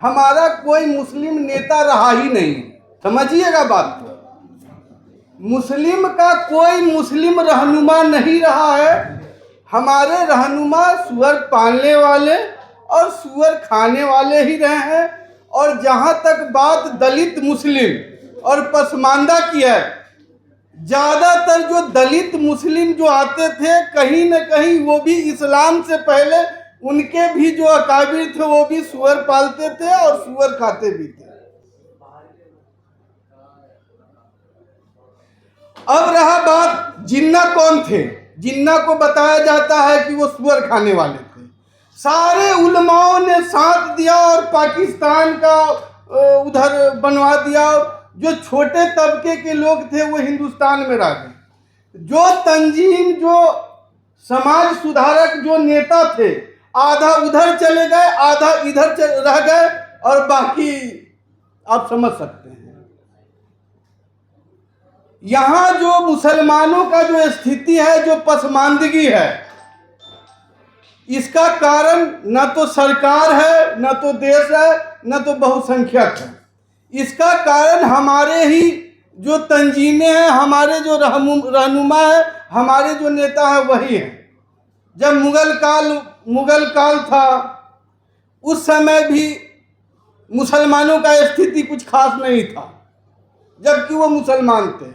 हमारा कोई मुस्लिम नेता रहा ही नहीं। समझिएगा बात को, मुस्लिम का कोई मुस्लिम रहनुमा नहीं रहा है। हमारे रहनुमा सुअर पालने वाले और सुअर खाने वाले ही रहे हैं। और जहाँ तक बात दलित मुस्लिम और पसमानदा की है, ज़्यादातर जो दलित मुस्लिम जो आते थे, कहीं न कहीं वो भी इस्लाम से पहले उनके भी जो अकाबिर थे वो भी सुअर पालते थे और सुअर खाते भी थे। अब रहा बात जिन्ना कौन थे। जिन्ना को बताया जाता है कि वो सुअर खाने वाले थे। सारे उलमाओं ने साथ दिया और पाकिस्तान का उधर बनवा दिया। जो छोटे तबके के लोग थे वो हिंदुस्तान में रह गए। जो तंजीम, जो समाज सुधारक जो नेता थे, आधा उधर चले गए, आधा इधर रह गए, और बाकी आप समझ सकते हैं। यहाँ जो मुसलमानों का जो स्थिति है, जो पसमानदगी है, इसका कारण न तो सरकार है, न तो देश है, न तो बहुसंख्यक है। इसका कारण हमारे ही जो तंजीमें हैं, हमारे जो रहनुमा है, हमारे जो नेता है वही है। जब मुगल काल था, उस समय भी मुसलमानों का स्थिति कुछ खास नहीं था, जबकि वो मुसलमान थे।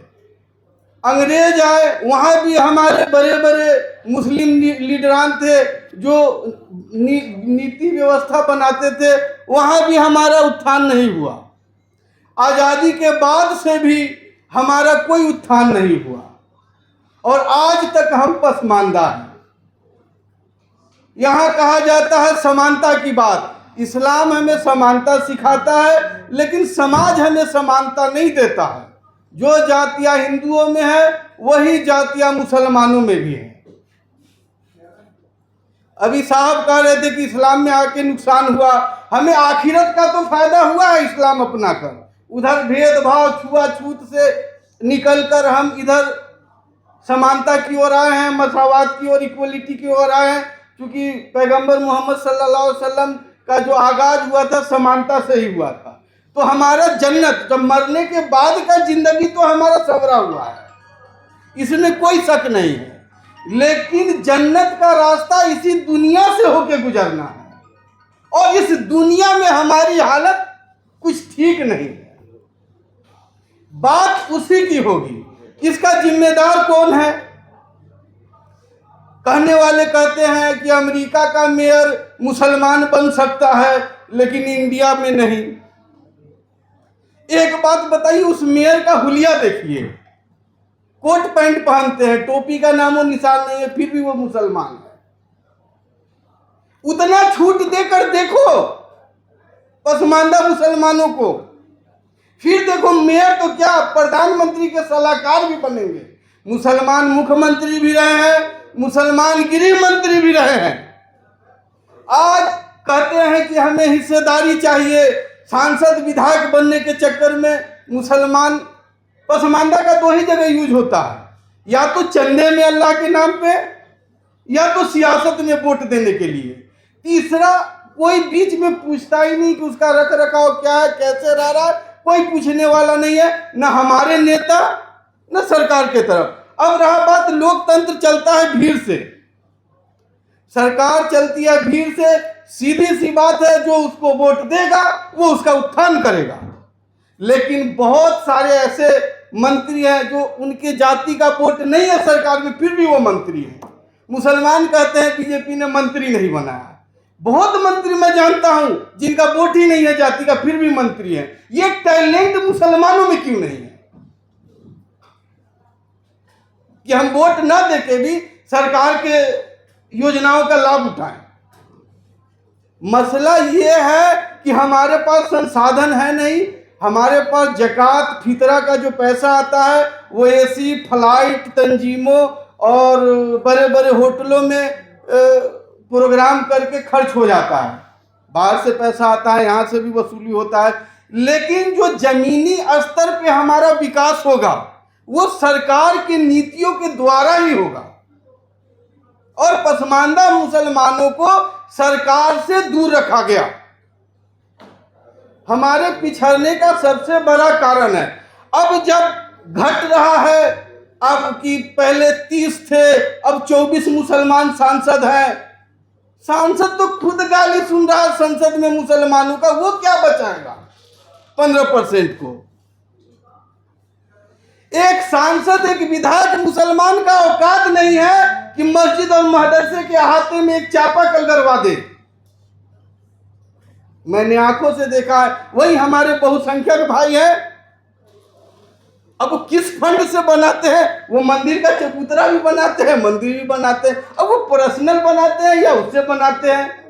अंग्रेज आए, वहाँ भी हमारे बड़े बड़े मुस्लिम लीडरान थे जो नीति व्यवस्था बनाते थे, वहाँ भी हमारा उत्थान नहीं हुआ। आज़ादी के बाद से भी हमारा कोई उत्थान नहीं हुआ और आज तक हम पसमानदा हैं। यहाँ कहा जाता है समानता की बात। इस्लाम हमें समानता सिखाता है, लेकिन समाज हमें समानता नहीं देता है। जो जातियाँ हिंदुओं में है वही जातियाँ मुसलमानों में भी है। अभी साहब कह रहे थे कि इस्लाम में आके नुकसान हुआ। हमें आखिरत का तो फायदा हुआ है इस्लाम अपना कर। उधर भेदभाव छुआछूत से निकलकर हम इधर समानता की ओर आए हैं, मसावात की ओर, इक्वलिटी की ओर आए हैं। क्योंकि पैगंबर मोहम्मद सल्लल्लाहु अलैहि वसल्लम का जो आगाज हुआ था समानता से ही हुआ था। तो हमारा जन्नत, जब मरने के बाद का जिंदगी तो हमारा सवरा हुआ है, इसमें कोई शक नहीं है। लेकिन जन्नत का रास्ता इसी दुनिया से होके गुजरना है, और इस दुनिया में हमारी हालत कुछ ठीक नहीं है। बात उसी की होगी। इसका जिम्मेदार कौन है? कहने वाले कहते हैं कि अमेरिका का मेयर मुसलमान बन सकता है, लेकिन इंडिया में नहीं। एक बात बताइए, उस मेयर का हुलिया देखिए, कोट पैंट पहनते हैं, टोपी का नामो निशान नहीं है, फिर भी वो मुसलमान है। उतना छूट देकर देखो पसमानदा मुसलमानों को, फिर देखो मेयर तो क्या, प्रधानमंत्री के सलाहकार भी बनेंगे। मुसलमान मुख्यमंत्री भी रहे हैं, मुसलमान गृह मंत्री भी रहे हैं। आज कहते हैं कि हमें हिस्सेदारी चाहिए, सांसद विधायक बनने के चक्कर में मुसलमान पसमानदा का दो ही जगह यूज होता है, या तो चंदे में अल्लाह के नाम पे, या तो सियासत में वोट देने के लिए। तीसरा कोई बीच में पूछता ही नहीं कि उसका रख रखाव क्या है, कैसे रह रहा है, कोई पूछने वाला नहीं है, न हमारे नेता न सरकार के तरफ। अब रहा बात, लोकतंत्र चलता है भीड़ से, सरकार चलती है भीड़ से। सीधी सी बात है, जो उसको वोट देगा वो उसका उत्थान करेगा। लेकिन बहुत सारे ऐसे मंत्री हैं जो उनके जाति का वोट नहीं है सरकार में, फिर भी वो मंत्री हैं। मुसलमान कहते हैं बीजेपी ने मंत्री नहीं बनाया। बहुत मंत्री मैं जानता हूं जिनका वोट ही नहीं है जाति का, फिर भी मंत्री है। ये टैलेंट मुसलमानों में क्यों नहीं है कि हम वोट ना देके भी सरकार के योजनाओं का लाभ उठाएं? मसला ये है कि हमारे पास संसाधन है नहीं। हमारे पास जकात फितरा का जो पैसा आता है वो एसी फ्लाइट तंजीमों और बड़े बड़े होटलों में प्रोग्राम करके खर्च हो जाता है। बाहर से पैसा आता है, यहाँ से भी वसूली होता है, लेकिन जो जमीनी स्तर पे हमारा विकास होगा वो सरकार की नीतियों के द्वारा ही होगा। और पसमानदा मुसलमानों को सरकार से दूर रखा गया। हमारे पिछड़ने का सबसे बड़ा कारण है। अब जब घट रहा है, अब कि पहले 30 थे, अब 24 मुसलमान सांसद हैं। सांसद तो खुद गाली सुन रहा है संसद में मुसलमानों का, वो क्या बचाएगा 15% को। एक सांसद, एक विधायक मुसलमान का औकात नहीं है कि मस्जिद और मदरसे के अहाते में एक चापाकल गड़वा दे। मैंने आंखों से देखा है। वही हमारे बहुसंख्यक भाई हैं, अब वो किस फंड से बनाते हैं, वो मंदिर का चबूतरा भी बनाते हैं, मंदिर भी बनाते हैं। अब वो पर्सनल बनाते हैं या उससे बनाते हैं,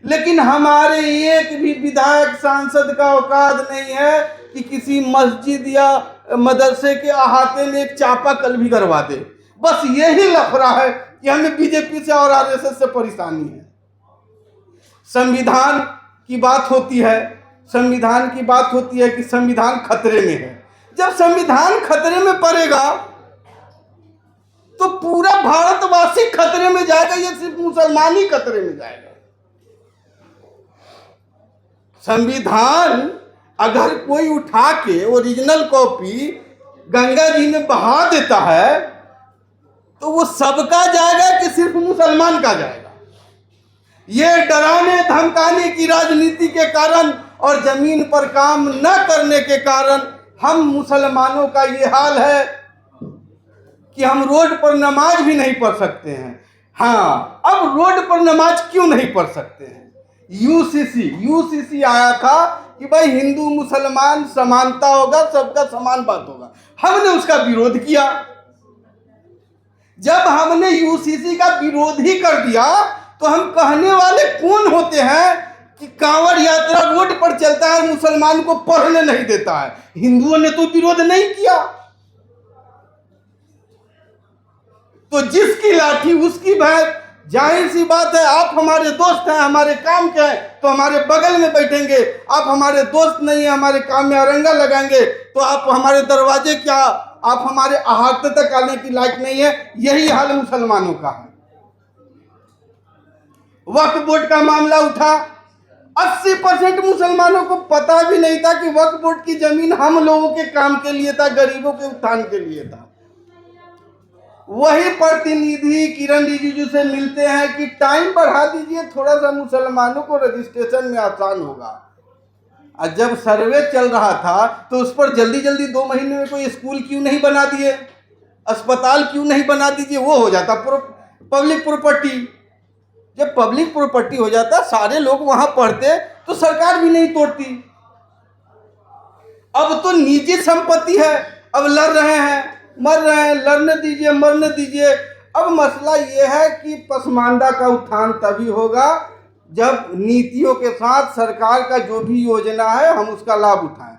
लेकिन हमारे एक भी विधायक सांसद का औकात नहीं है कि किसी मस्जिद या मदरसे के अहाते में एक चापाकल भी करवा दे। बस यही लफड़ा है कि हमें बीजेपी से और आरएसएस से परेशानी है। संविधान की बात होती है, संविधान की बात होती है कि संविधान खतरे में है। जब संविधान खतरे में पड़ेगा तो पूरा भारतवासी खतरे में जाएगा, ये सिर्फ मुसलमान ही खतरे में जाएगा। संविधान अगर कोई उठा के ओरिजिनल कॉपी गंगा जी में बहा देता है तो वो सबका जाएगा कि सिर्फ मुसलमान का जाएगा। ये डराने धमकाने की राजनीति के कारण और जमीन पर काम न करने के कारण हम मुसलमानों का ये हाल है कि हम रोड पर नमाज भी नहीं पढ़ सकते हैं। हाँ, अब रोड पर नमाज क्यों नहीं पढ़ सकते हैं? यूसीसी आया था कि भाई हिंदू मुसलमान समानता होगा, सबका समान बात होगा। हमने उसका विरोध किया। जब हमने यूसीसी का विरोध ही कर दिया तो हम कहने वाले कौन होते हैं कि कांवड़ यात्रा रोड पर चलता है, मुसलमान को पढ़ने नहीं देता है। हिंदुओं ने तो विरोध नहीं किया। तो जिसकी लाठी उसकी भैंस। जाहिर सी बात है, आप हमारे दोस्त हैं, हमारे काम के हैं तो हमारे बगल में बैठेंगे। आप हमारे दोस्त नहीं है, हमारे काम में अरंगा लगाएंगे तो आप हमारे दरवाजे क्या, आप हमारे अहाते तक आने की लायक नहीं है। यही हाल मुसलमानों का है। वक्फ बोर्ड का मामला उठा, 80% मुसलमानों को पता भी नहीं था कि वक्फ बोर्ड की जमीन हम लोगों के काम के लिए था, गरीबों के उत्थान के लिए था। वही प्रतिनिधि किरण रिजिजू से मिलते हैं कि टाइम बढ़ा दीजिए थोड़ा सा, मुसलमानों को रजिस्ट्रेशन में आसान होगा। और जब सर्वे चल रहा था तो उस पर जल्दी जल्दी 2 महीने में कोई स्कूल क्यों नहीं बना दिए, अस्पताल क्यों नहीं बना दीजिए? वो हो जाता पब्लिक प्रॉपर्टी। जब पब्लिक प्रॉपर्टी हो जाता, सारे लोग वहां पढ़ते तो सरकार भी नहीं तोड़ती। अब तो निजी संपत्ति है, अब लड़ रहे हैं, मर रहे हैं, लड़ने दीजिए, मरने दीजिए। अब मसला ये है कि पसमानदा का उत्थान तभी होगा जब नीतियों के साथ सरकार का जो भी योजना है हम उसका लाभ उठाएं।